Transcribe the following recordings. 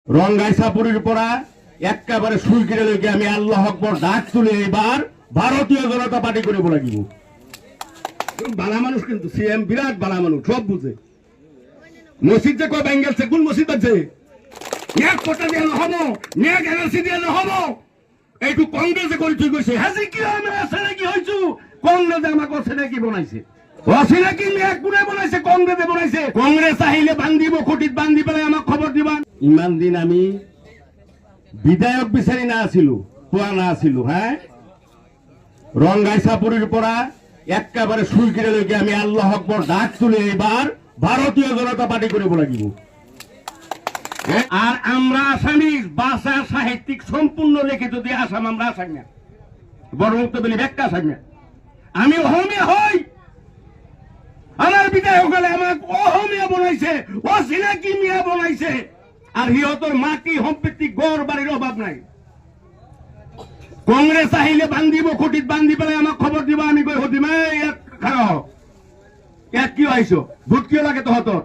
রঙ্গাই সাপুরির পড়া একেবারে সুই কিনে লইকে আমি আল্লাহ আকবার ডাক তুলে এবার ভারতীয় জনতা পার্টি করে বলে দিব। বালা মানুষ কিন্তু সিএম বিরাট বালা মানুষ, সব বুঝে। মসজিদ যে কয় বেঙ্গেলছে, কোন মসজিদ আছে এক কোটা দিয়ে হবো নেক এনআরসি দিয়ে হবো এইটু কংগ্রেসে করে তুই কইছে হাজি কি আমি আছে নাকি হইছু কংগ্রেসে আমাকে আছে নাকি বনাইছে ওসি নাকি নেক কোনে বনাইছে কংগ্রেসে বনাইছে। কংগ্রেস চাইলে বান্ধিব খুঁটিত বান্ধি পেলাই আমাক খবর দিবা। ইমান দিন আমি বিধায়ক বিচারি না আছিল পোয়া না আছিল। হ্যাঁ, রঙ্গাই সাপুরির পড়া একেবারে সুই কিনে লইকে আমি আল্লাহ আকবার ডাক তুলে এবার ভারতীয় জনতা পার্টি করে বলে দিব। আর আমরা আসামি ভাষা সাহিত্যিক সম্পূর্ণ লিখিত দিয়ে আসাম আমরা আসাম না, বড় মুক্ত বলি ব্যাখ্যা আসাম না। আমি অহমিয়া হই, আমার বিধায়ক হলে আমাকে অহমিয়া বনাইছে, ও সিনাকি মিয়া বনাইছে। আর হিয়তর মাটি সম্পত্তি গড় বাড়ির অভাব নাই। কংগ্রেস আহিলে বান্ধিব খুঁটিত বান্ধি পেলাই আমাক খবর দিব। আমি কই হতিম খারাপ এক কি আইছো ভোট কিয় লাগে তহতর।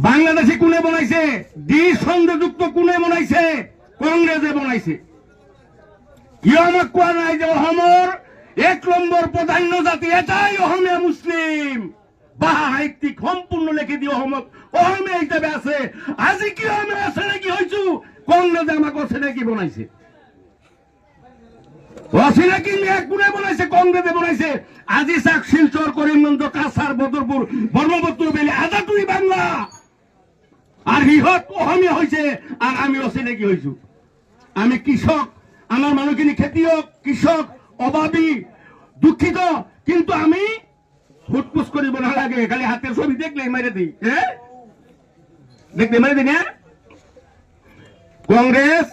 বাংলাদেশে কোনে বনাইছে, ডি সংযোগযুক্ত কোনে বনাইছে, কংগ্রেসে বনাইছে। কিয় আমাক কোয়া নাই যে অসমৰ ১ নম্বৰ প্ৰাধান্য জাতি এটাই অসমীয়া মুসলিম বা সাহিত্যিক সম্পূর্ণ লেখি দিয়ে অসমীয়া হিচাপে আছে। আজি কিয় আমি আছে নাকি হইছো কংগ্রেসে আমাক অচিনাকি বনাইছে। অচিনাকি মেয়াক কোনে বনাইছে, কংগ্রেসে বনাইছে। আজি চাক শিলচর করিমগঞ্জ কাছার বদরপুর ব্রহ্মপুত্র বেলি আজাতুই বাংলা। আর হিহত অসমীয়া হয়েছে আর আমি অচিনাকি হয়েছো। আমি কৃষক, আমার মানুহখিনি খেতিয়ক কৃষক অভাবী দুঃখিত, কিন্তু আমি ফুটপুস করিব নালাগে, খালি হাতের ছবি দেখলে মারে দিই। হ্যাঁ, দেখলে মারে দিই না। কংগ্রেস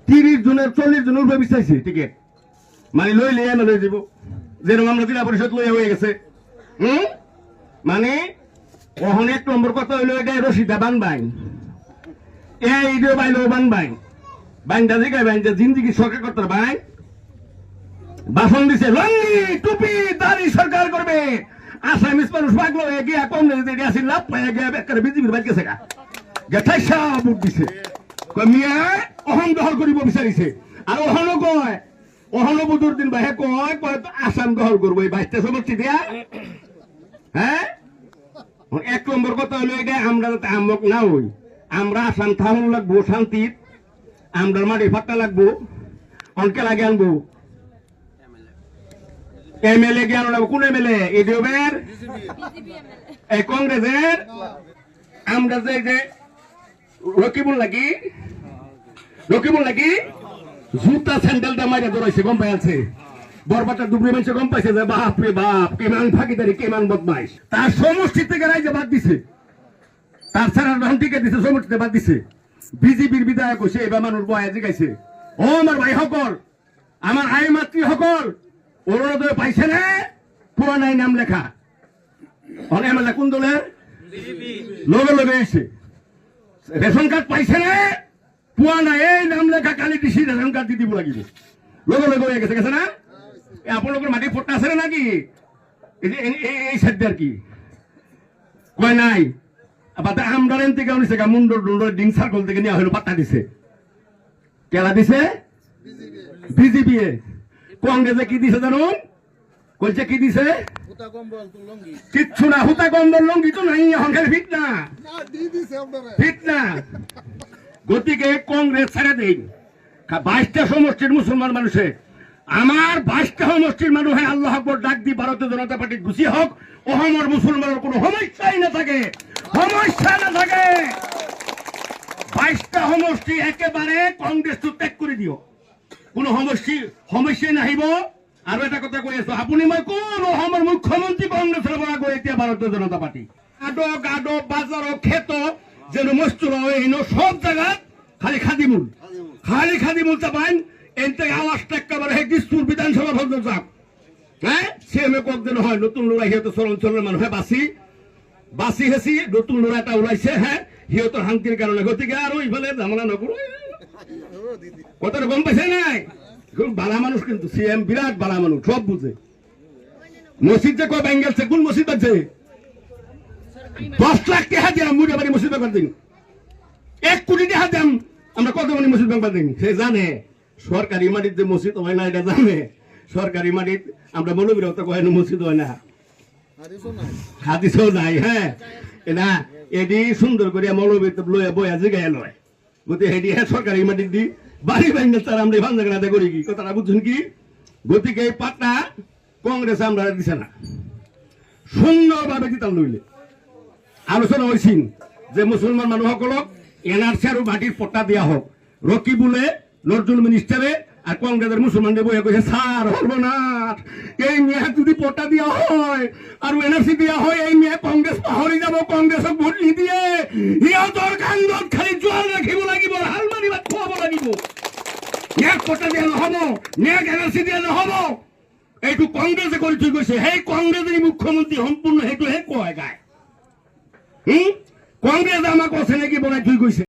30 জনের 40 জনের উপরে বিচাইছে টিকিট, মানে লইলে এনে লই যাব। যেরকম আমরা জেলা পরিষদ লইয়া হয়ে গেছে। মানে ওখানে 1 নম্বর কথা হইলো এটা রশিদা বানবাইন এই বাইলো বানবাইন বাইনটা জিগাই বাইন জিন্দিগি সরকার করতে বাইন ভাষণ দিছে লঙ্গি টুপি দাড়ি সরকার করবে। আসামিস মানুষ পাগল হয়ে গিয়া কংগ্রেস আসি লাভ পাইয়া গিয়া বেকার বিজেপির বাইক গেছে গেঠাইসা ভোট দিছে। মিয়া অহন দখল করিব বিচারিছে। আর অহনো কয় অহনো বুধুর দিন বাহে কয় কয় আসাম দখল করবো এই 22টা সমষ্টি দিয়া। হ্যাঁ, 1 নম্বর কথা হলো এটা আমরা যাতে আমক না হই, আমরা আসাম থাকুন লাগবো শান্তির, আমরা মাটি ফাট্টা লাগবো। অনকে লাগে আনবো এমএলএ জ্ঞান লাগবো। কোন এমএলএ ইডিওবের এই কংগ্রেসের আমরা যে রকিবুল লাগি জুতা স্যান্ডেলটা মাইরা ধরাইছে গম পাইছে। বরবাটার দুপুরে মানুষ গম পাইছে যে বাপ রে বাপ কেমান ফাঁকিদারি কেমান বদমাইশ। তার সমষ্টি থেকে রাইজে বাদ দিছে, তার ছাড়া ধান টিকে দিছে, সমষ্টিতে বাদ দিছে। বিজেপির বিধায়ক হয়েছে এবার মানুষ বয়া জিগাইছে ও আমার ভাই সকল আমার আই মাতৃ সকল অরুণোদয় পাইছে না, পুরা নাই নাম লেখা। এমএলএ কোন দলের লগে লগে এসে রেশন কার্ড পাইছে না, পুয়া নাই এই নাম লেখা কালি দিছি রেশন কার্ড দি দিব লাগিব। লগে লগে হয়ে গেছে গেছে না। আপনাদের মাটি ফোটটা আছে নাকি এই সাইড আর কি কয় নাই। আমদারেন থেকে উনিছে মুন্ডর ডিং সার্কল থেকে নেওয়া হলো পাত্তা দিছে। কেলা দিছে বিজেপি। কংগ্রেসে কি দিছে জানুন, কইছে কি দিছে কিচ্ছু না। হুতা কম্বল লঙ্গি তো নাই, এখন খালি ফিটনা। গতিকে কংগ্রেস ছেড়ে দিন। 22টা সমষ্টির মুসলমান মানুষে আমার 22টা সমষ্টির মানুষে আল্লাহ আকবার ডাক দি ভারতীয় জনতা পার্টি ঘুষি হোক। অসমৰ মুসলমানের কোনো সমস্যাই না থাকে, সমস্যা না থাকে। 22টা সমষ্টি একেবারে কংগ্রেস তো ত্যাগ করে দিও, কোনো সমস্যাই নাহিব। আৰু এটা কথা কৈ আছো, আপুনি মই কোন অসমৰ মুখ্যমন্ত্রী কংগ্রেসের পৰা গৈ এতিয়া ভারতীয় জনতা পার্টি গাদ বাজার ক্ষেত যেন মস্তুর সব জায়গাত খালি খাদিমুল চাপাইন এনতে আওয়াজটা একেবারে দিসপুর বিধানসভা ভোট যাক। হ্যাঁ, সিএমএ কক যেন হয় নতুন লড়াই সিহঁতে চলঞ্চলের মানুহে বাচি হেঁচি নতুন লড়াই এটা ওলাইছে। হ্যাঁ, সিহঁতৰ শান্তিৰ কাৰণে। গতিকে আৰু ইফালে ঝামেলা নকৰো। কথাটা গম পাইছে নাই? বালা মানুষ কিন্তু সিএম বিরাট বালা মানুষ, সব বুঝে। মসজিদ যে কয় বেঙ্গেলছে, কোন মসজিদ আছে 10 লাখ টাকা দিয়ে মুড়ে বাড়ি মসজিদ ব্যাংক দিন 1 কোটি টাকা দেন আমরা কত মানে মসজিদ ব্যাংক দিন সে জানে সরকারি মাটিতে যে মসজিদ হয় না এটা জানে সরকারি মাটিত আমরা মৌলবীরা তো কয় মসজিদ হয় না হাদিসও নাই হ্যাঁ এটা এটি সুন্দর করে মৌলবী লয়ে বয়া জিগায় লয় গতি হেডি সরকারি মাটির দি বাড়ি বাইন্দে তার আমরা ভাঙ্গা করি কি কথাটা বুঝছেন কি গতিকে এই পাটনা কংগ্রেস আমরা দিছে না সুন্দরভাবে দিতাম লইলে আলোচনা হয়েছিল যে মুসলমান মানুষ সকলক এনআরসি আর মাটির পট্টা দেওয়া হোক রকিবুলে নজরুল মিনিস্টারে আর কংগ্রেসের মুসলমানদের বইয়া কইছে স্যার হবো না এই মেয়ে যদি পট্টা দেওয়া হয় আর এনআরসি দেওয়া হয় এই মেয়ে কংগ্রেস পাহরি যাব কংগ্রেসক ভোট নিদিয়ে সিহঁতৰ কান্দত খালি জোয়াল রাখিব লাগিব হাল মারিবা খুৱাব লাগিব নেক পট্টা দিয়া নহব নেক এনআরসি দিয়া নহব এইটো কংগ্রেসে কৰি থৈ গৈছে সেই কংগ্রেসের মুখ্যমন্ত্রী সম্পূর্ণ সেইটোহে কয় গায় কংগ্রেস আমাক অচিনাকি বনাই থৈ গৈছে